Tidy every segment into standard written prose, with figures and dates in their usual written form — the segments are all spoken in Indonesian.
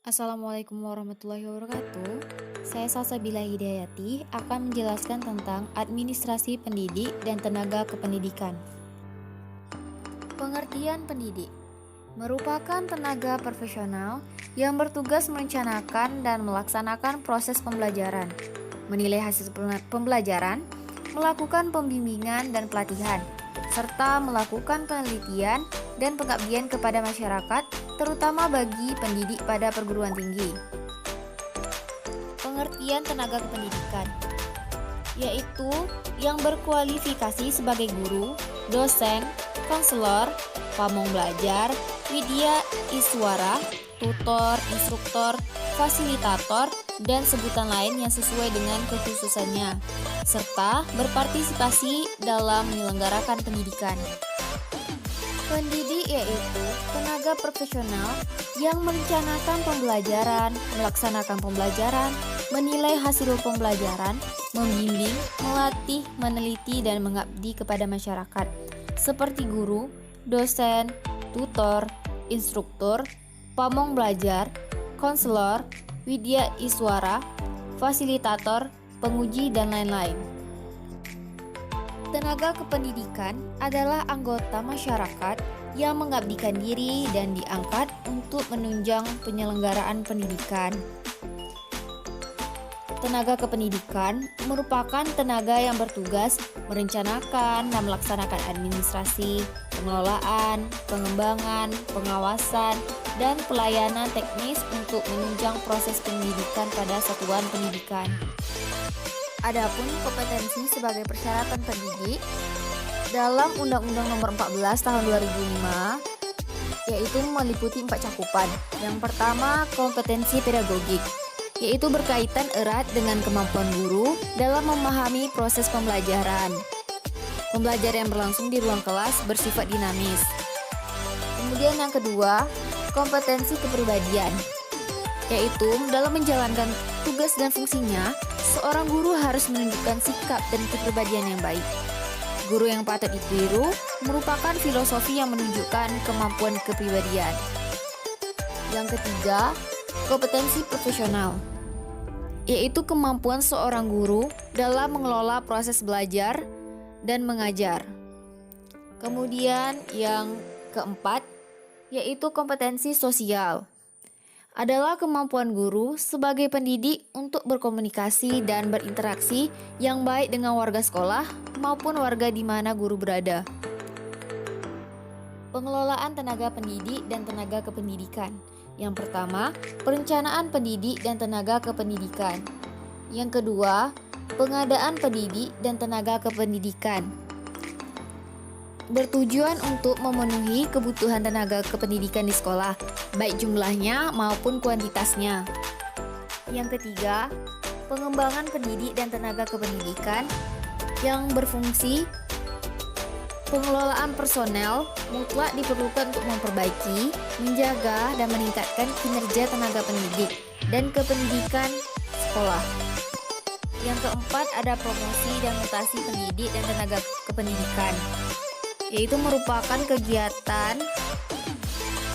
Assalamualaikum warahmatullahi wabarakatuh. Saya Salsabila Hidayati akan menjelaskan tentang administrasi pendidik dan tenaga kependidikan. Pengertian pendidik merupakan tenaga profesional yang bertugas merencanakan dan melaksanakan proses pembelajaran, menilai hasil pembelajaran, melakukan pembimbingan dan pelatihan, serta melakukan penelitian dan pengabdian kepada masyarakat, terutama bagi pendidik pada perguruan tinggi. Pengertian tenaga kependidikan yaitu yang berkualifikasi sebagai guru, dosen, konselor, pamong belajar, widya iswara, tutor, instruktur, fasilitator, dan sebutan lain yang sesuai dengan kekhususannya, serta berpartisipasi dalam menyelenggarakan pendidikan. Pendidik yaitu tenaga profesional yang merencanakan pembelajaran, melaksanakan pembelajaran, menilai hasil pembelajaran, membimbing, melatih, meneliti, dan mengabdi kepada masyarakat, seperti guru, dosen, tutor, instruktur, pamong belajar, konselor, widya iswara, fasilitator, penguji, dan lain-lain. Tenaga kependidikan adalah anggota masyarakat yang mengabdikan diri dan diangkat untuk menunjang penyelenggaraan pendidikan. Tenaga kependidikan merupakan tenaga yang bertugas merencanakan dan melaksanakan administrasi, pengelolaan, pengembangan, pengawasan, dan pelayanan teknis untuk menunjang proses pendidikan pada satuan pendidikan. Adapun kompetensi sebagai persyaratan pendidik dalam Undang-Undang Nomor 14 Tahun 2005 yaitu meliputi 4 cakupan. Yang pertama, kompetensi pedagogik, yaitu berkaitan erat dengan kemampuan guru dalam memahami proses pembelajaran. Pembelajaran yang berlangsung di ruang kelas bersifat dinamis. Kemudian yang kedua, kompetensi kepribadian, yaitu dalam menjalankan tugas dan fungsinya, seorang guru harus menunjukkan sikap dan kepribadian yang baik. Guru yang patut ditiru merupakan filosofi yang menunjukkan kemampuan kepribadian. Yang ketiga, kompetensi profesional, yaitu kemampuan seorang guru dalam mengelola proses belajar dan mengajar. Kemudian yang keempat, yaitu kompetensi sosial, adalah kemampuan guru sebagai pendidik untuk berkomunikasi dan berinteraksi yang baik dengan warga sekolah maupun warga di mana guru berada. Pengelolaan tenaga pendidik dan tenaga kependidikan. Yang pertama, perencanaan pendidik dan tenaga kependidikan. Yang kedua, pengadaan pendidik dan tenaga kependidikan, bertujuan untuk memenuhi kebutuhan tenaga kependidikan di sekolah, baik jumlahnya maupun kuantitasnya. Yang ketiga, pengembangan pendidik dan tenaga kependidikan yang berfungsi pengelolaan personel mutlak diperlukan untuk memperbaiki, menjaga, dan meningkatkan kinerja tenaga pendidik dan kependidikan sekolah. Yang keempat, ada promosi dan mutasi pendidik dan tenaga kependidikan, yaitu merupakan kegiatan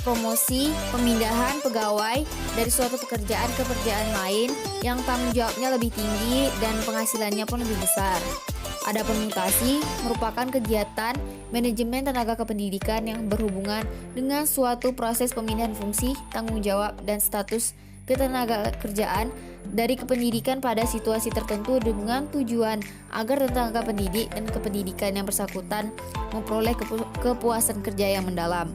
promosi pemindahan pegawai dari suatu pekerjaan ke pekerjaan lain yang tanggung jawabnya lebih tinggi dan penghasilannya pun lebih besar. Adapun mutasi merupakan kegiatan manajemen tenaga kependidikan yang berhubungan dengan suatu proses pemindahan fungsi, tanggung jawab, dan status ketenaga kerjaan dari kependidikan pada situasi tertentu dengan tujuan agar tenaga pendidik dan kependidikan yang bersangkutan memperoleh kepuasan kerja yang mendalam.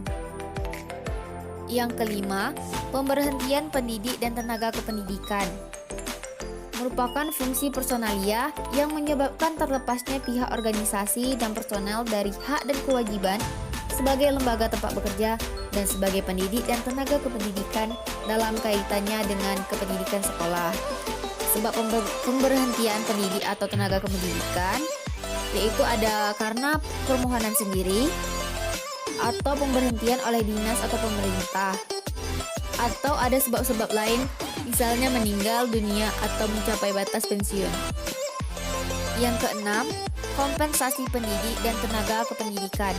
Yang kelima, pemberhentian pendidik dan tenaga kependidikan merupakan fungsi personalia yang menyebabkan terlepasnya pihak organisasi dan personel dari hak dan kewajiban sebagai lembaga tempat bekerja dan sebagai pendidik dan tenaga kependidikan dalam kaitannya dengan kependidikan sekolah. Sebab pemberhentian pendidik atau tenaga kependidikan yaitu ada karena permohonan sendiri, atau pemberhentian oleh dinas atau pemerintah, atau ada sebab-sebab lain, misalnya meninggal dunia atau mencapai batas pensiun. Yang keenam, kompensasi pendidik dan tenaga kependidikan.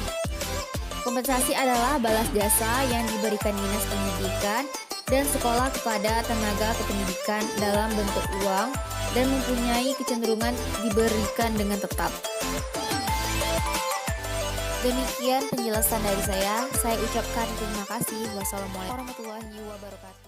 Kompensasi adalah balas jasa yang diberikan Dinas Pendidikan dan sekolah kepada tenaga kependidikan dalam bentuk uang dan mempunyai kecenderungan diberikan dengan tetap. Demikian penjelasan dari saya. Saya ucapkan terima kasih. Wassalamualaikum warahmatullahi wabarakatuh.